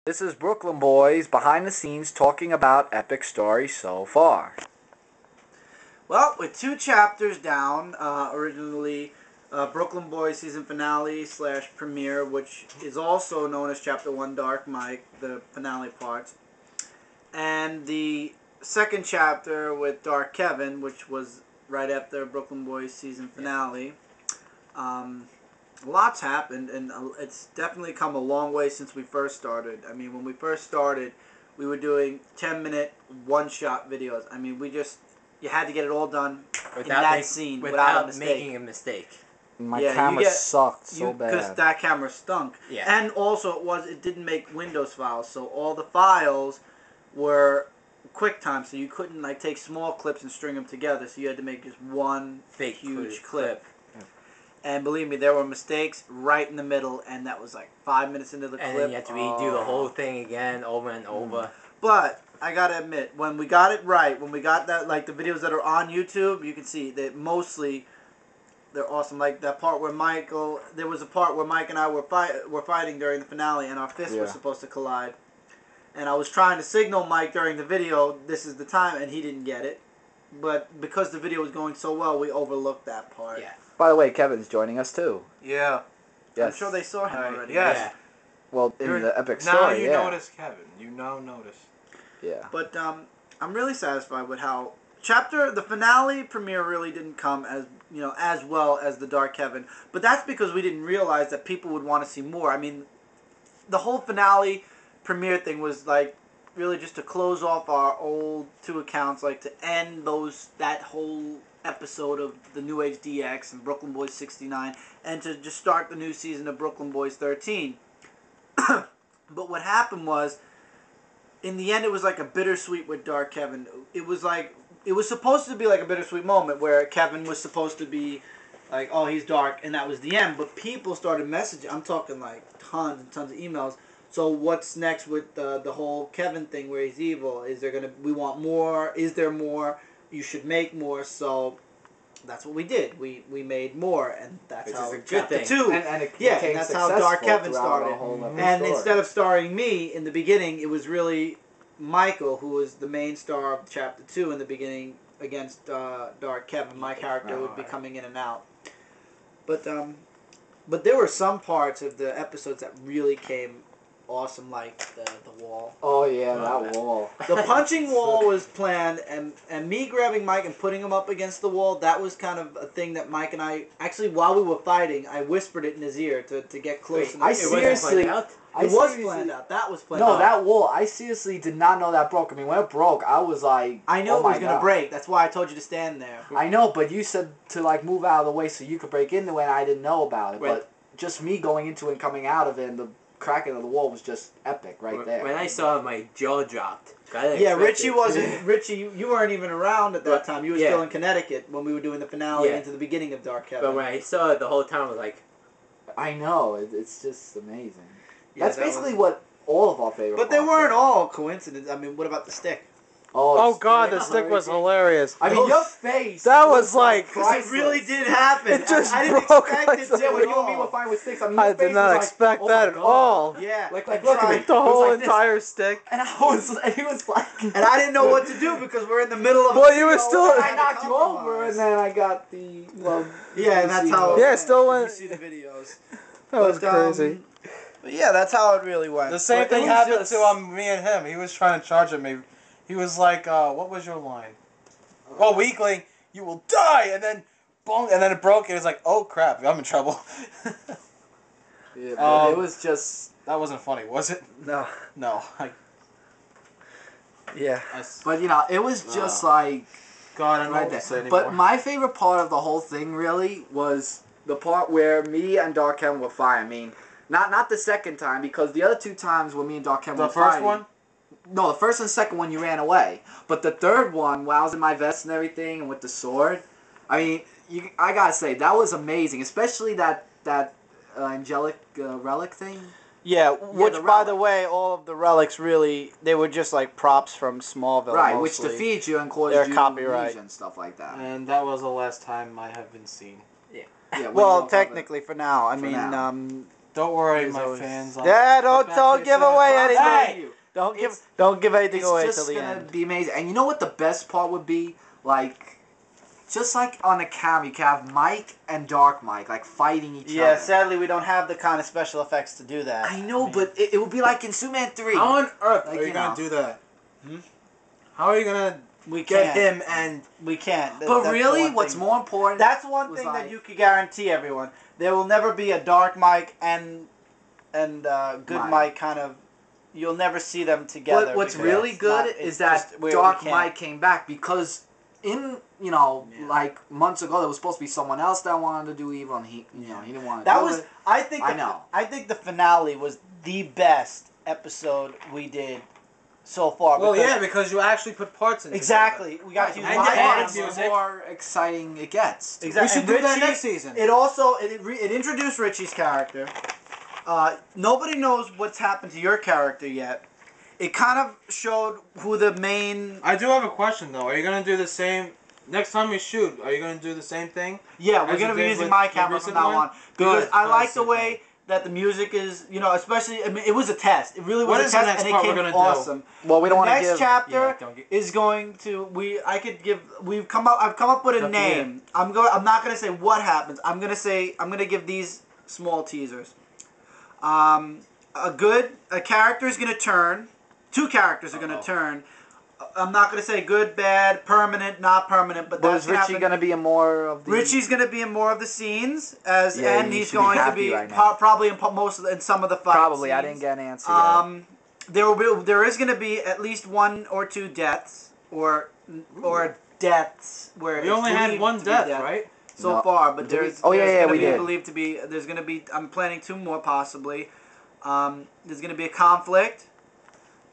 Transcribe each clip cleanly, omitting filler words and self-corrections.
This is Brooklyn Boyz behind the scenes talking about epic stories so far. Well, with 2 chapters down, originally Brooklyn Boyz season finale / premiere, which is also known as Chapter 1 Dark Mike, the finale part, and the second chapter with Dark Kevin, which was right after Brooklyn Boyz season finale. Lots happened, and it's definitely come a long way since we first started. I mean, when we first started, we were doing 10-minute one-shot videos. I mean, you had to get it all done in that scene without making a mistake. My camera sucked so bad. Because that camera stunk. Yeah. And also, it didn't make Windows files, so all the files were QuickTime, so you couldn't take small clips and string them together, so you had to make just one huge clip. And believe me, there were mistakes right in the middle, and that was 5 minutes into the clip. And then you have to redo the whole thing again, over and over. But I gotta admit, when we got it right, when we got that, the videos that are on YouTube, you can see that mostly they're awesome. Like that part where there was a part where Mike and I were fighting during the finale, and our fists were supposed to collide. And I was trying to signal Mike during the video, this is the time, and he didn't get it. But because the video was going so well, we overlooked that part. Yeah. By the way, Kevin's joining us too. Yeah. Yes. I'm sure they saw him already. Yes. Yeah. Well, in the epic story, Now you notice Kevin. You now notice. Yeah. But I'm really satisfied with how the finale premiere really didn't come as well as the Dark Kevin. But that's because we didn't realize that people would want to see more. I mean, the whole finale premiere thing was really just to close off our old 2 accounts, to end that whole episode of the New Age DX and Brooklyn Boyz 69, and to just start the new season of Brooklyn Boyz 13. But what happened was, in the end, it was a bittersweet with Dark Kevin. It was supposed to be a bittersweet moment where Kevin was supposed to be oh, he's dark, and that was the end. But people started messaging. I'm talking tons and tons of emails. So what's next with the whole Kevin thing where he's evil? We want more? Is there more? You should make more. So that's what we did. We made more, and that's how chapter 2. And that's how Dark Kevin started. And instead of starring me in the beginning, it was really Michael who was the main star of chapter 2 in the beginning against Dark Kevin. My character would be coming in and out. But there were some parts of the episodes that really came awesome, like the wall. Oh yeah, that wall. The punching wall was planned, and me grabbing Mike and putting him up against the wall, that was kind of a thing that Mike and I, actually while we were fighting, I whispered it in his ear to get close enough. It was planned out. That was planned out. No, that wall, I seriously did not know that broke. I mean, when it broke, I was like, I knew it was going to break. That's why I told you to stand there. I know, but you said to move out of the way so you could break into it, and I didn't know about it. Right. But just me going into it and coming out of it, and the cracking of the wall was just epic right there. When I saw it, my jaw dropped. Yeah, Richie wasn't. Richie, you weren't even around at that time. You were still in Connecticut when we were doing the finale into the beginning of Dark Kevin. But when I saw it, the whole time I was like, I know, it's just amazing. Yeah, that's basically what all of our favorite. But they weren't all coincidence. I mean, what about the stick? Oh God, the stick was hilarious. I mean, your face. That was it really did happen. It just I didn't broke. expect it to. Yeah, when you and me were fine with sticks, I mean, I did not expect that at all. Yeah, look at me. The whole entire stick. And he was like, and I didn't know what to do because we're in the middle of. Well, you were still. I knocked you over, and then I got the. Yeah, and that's how. Yeah, still went. You see the videos. That was crazy. But yeah, that's how it really went. The same thing happened to me and him. He was trying to charge at me. He was like, what was your line? Oh, weakling, you will die! And then, boom, and then it broke. It was like, oh crap, I'm in trouble. Yeah, but it was just... That wasn't funny, was it? No. No. Yeah. But, it was just God, I don't know what to say anymore. But my favorite part of the whole thing, really, was the part where me and Dark Kevin were fighting. I mean, not the second time, because the other 2 times when me and Dark Kevin were fighting... The first one? No, the first and second one you ran away. But the third one, when I was in my vest and everything, and with the sword, I mean, I gotta say, that was amazing. Especially that angelic relic thing. Yeah, which, by the way, all of the relics really, they were just props from Smallville. Right, mostly. which defeats you and causes you copyright and stuff like that. And that was the last time I have been seen. Yeah, well, technically for now. I mean, Don't worry, There's my always- fans. Yeah, don't Back to give yourself. away But I'm anything. telling you, Don't give anything it's away just till the gonna end. be amazing. And you know what the best part would be? Like, just like on a cam, you can have Mike and Dark Mike like fighting each Yeah, other. sadly we don't have the kind of special effects to do that. I know, but it would be like in Superman 3. How on earth Like, are you you gonna know. do that? Hmm? How are you gonna We get can't. him and? We can't. But That's the really, one what's thing. more important? That's one was thing like- that you could guarantee everyone. There will never be a Dark Mike and Good Mike. Mike kind of. You'll never see them together. What's because really it's good not- it's is that just where we Dark can't. Mike came back because like months ago, there was supposed to be someone else that wanted to do evil, and he didn't want to That do was. it. I think. I know. I think the finale was the best episode we did so far. Well, because- yeah, because you actually put parts in. Exactly. We got to use And my the part end is the music. more exciting it gets. Exactly. We should And do that Richie- next season. It also it introduced Richie's character. Nobody knows what's happened to your character yet. It kind of showed who the main. I do have a question though. Are you gonna do the same next time we shoot? Are you gonna do the same thing? Yeah, we're As gonna you be did using with my the camera recent from now one? on because Good. I like the That's way okay. that the music is. Especially I mean, it was a test. It really was What a is the test, next and it part we're came gonna do? awesome. Well, we The don't want to next give. chapter Yeah, don't get- is going to I've come up with a Up to name. I'm not gonna say what happens. I'm gonna give these small teasers. A character is gonna turn. Two characters are gonna turn. I'm not gonna say good, bad, permanent, not permanent, but But that's is Richie happen. going to be in more of the? Richie's gonna be in more of the scenes Yeah, and you he's should be going to happy be right now. probably in some of the fight Probably. I scenes. didn't get an answer yet. There is going to be at least one or two deaths or deaths where We it's only had believed one to be death, right? so No. far, but Did we- there's Oh, yeah, there's yeah, gonna we be did. believed to be there's going to be I'm planning two more possibly. There's going to be a conflict.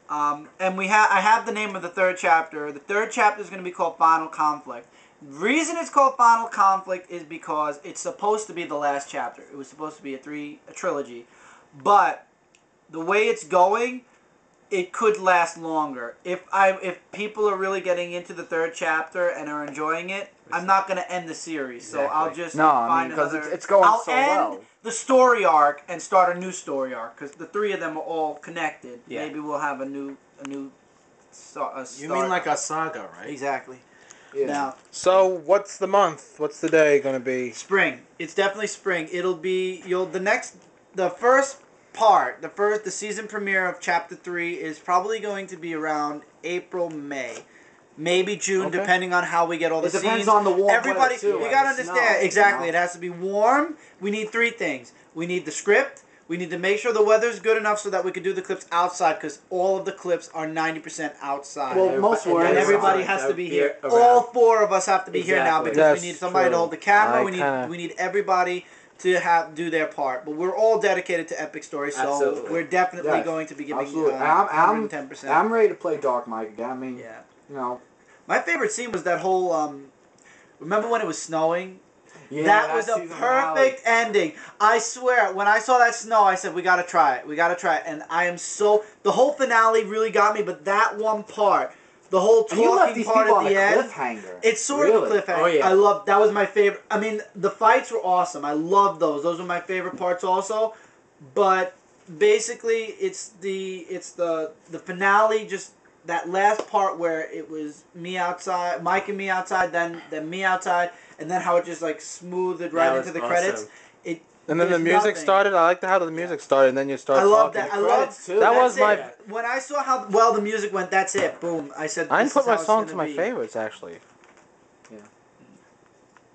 And I have the name of the third chapter. The third chapter is going to be called Final Conflict. The reason it's called Final Conflict is because it's supposed to be the last chapter. It was supposed to be a trilogy. But the way it's going, it could last longer. If people are really getting into the third chapter and are enjoying it, I'm not going to end the series. So I'll Exactly. just No, I mean, find 'cause another. it's going I'll so end well. the story arc and start a new story arc because the three of them are all connected. Yeah. Maybe we'll have a new You start mean like a saga, right? exactly. Yeah. Now So what's the month? What's the day gonna be? spring. It's definitely spring. It'll be the first part, the season premiere of chapter 3 is probably going to be around April, May. Maybe June, Okay. depending on how we get all the It depends scenes. on the warm Everybody, weather, too, you and gotta the understand snow, exactly. you know? It has to be warm. We need three things. We need the script. We need to make sure the weather's good enough so that we can do the clips outside because all of the clips are 90% outside. Well, most were and inside. everybody has to be here. around. All four of us have to be here now Exactly. because That's we need somebody to true. hold the camera. I We need everybody to do their part. But we're all dedicated to Epic Story, so Absolutely. we're definitely Yes, going to be giving absolutely. I'm 110%. I'm ready to play Dark Mike again. I mean, Yeah. you know. My favorite scene was that whole. Remember when it was snowing? Yeah, that was a season finale. perfect ending. I swear, when I saw that snow, I said, we gotta try it. We gotta try it. And I am so... The whole finale really got me, but that one part, the whole And you left talking these part people at on a the end, cliffhanger. it's sort of a Really? cliffhanger. Oh, yeah. I love... That was my favorite. I mean, the fights were awesome. I love those. Those were my favorite parts also. But basically, it's the finale, just... That last part where it was me outside, Mike and me outside, then me outside, and then how it just like smoothed right That into was the awesome. credits. And then the there's music nothing. started. I like how the music started, and then you start I love talking. that. I love credits, too. That that's was my- it. When I saw how well the music went. That's it. Boom. I said. I this didn't put is my how it's song to gonna my be. favorites actually.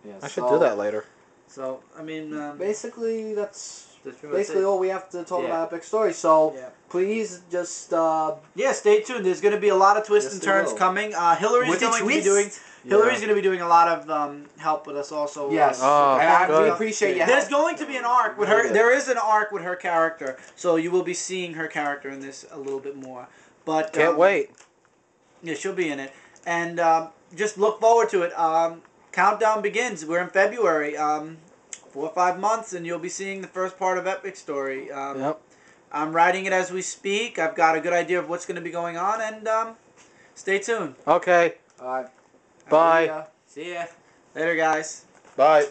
Yeah, I should do that later. So I mean, Basically, that's That's pretty much basically it. all we have to talk Yeah. about Epic Story. So Yeah. please just yeah. Stay tuned. There's going to be a lot of twists Yes, and there turns will. coming. Hillary's With a going to be twist. doing. Yeah. Hillary's going to be doing a lot of help with us also. yes, Oh, and we good. appreciate your There's help. going to be an arc with Really her. good. There is an arc with her character, so you will be seeing her character in this a little bit more. But Can't wait. Yeah, she'll be in it, and just look forward to it. Countdown begins. We're in February. 4 or 5 months, and you'll be seeing the first part of Epic Story. Yep. I'm writing it as we speak. I've got a good idea of what's going to be going on, and stay tuned. Okay. All right. Bye. See ya. Later, guys. Bye.